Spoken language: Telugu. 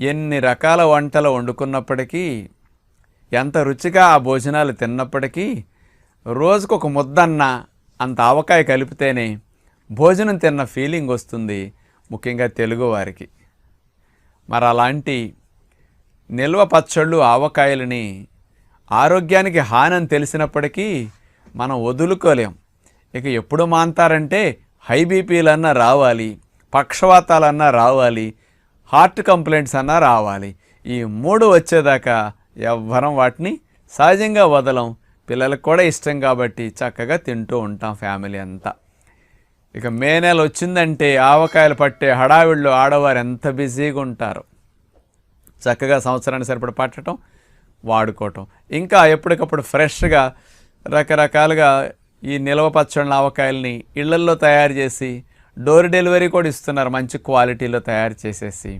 ఎన్ని రకాల వంటలు వండుకున్నప్పటికీ, ఎంత రుచిగా ఆ భోజనాలు తిన్నప్పటికీ, రోజుకొక ముద్దన్న అంత ఆవకాయ కలిపితేనే భోజనం తిన్న ఫీలింగ్ వస్తుంది, ముఖ్యంగా తెలుగువారికి. మరి అలాంటి నిల్వ పచ్చళ్ళు ఆవకాయలని ఆరోగ్యానికి హాని తెలిసినప్పటికీ మనం వదులుకోలేం. ఇక ఎప్పుడు మాంతారంటే హై బీపీలన్నా రావాలి, పక్షవాతాలన్నా రావాలి, హార్ట్ కంప్లైంట్స్ అన్నా రావాలి. ఈ 3 వచ్చేదాకా ఎవ్వరం వాటిని సహజంగా వదలం. పిల్లలకు కూడా ఇష్టం కాబట్టి చక్కగా తింటూ ఉంటాం ఫ్యామిలీ అంతా. ఇక మే నెల వచ్చిందంటే ఆవకాయలు పట్టే హడావిడిలో ఆడవారు ఎంత బిజీగా ఉంటారు. చక్కగా సంవత్సరానికి సరిపడ పట్టడం, వాడుకోవటం. ఇంకా ఎప్పటికప్పుడు ఫ్రెష్గా రకరకాలుగా ఈ నిల్వ పచ్చళ్ళ ఆవకాయల్ని ఇళ్లల్లో తయారు చేసి డోర్ డెలివరీ కూడా ఇస్తున్నారు, మంచి క్వాలిటీలో తయారు చేసేసి.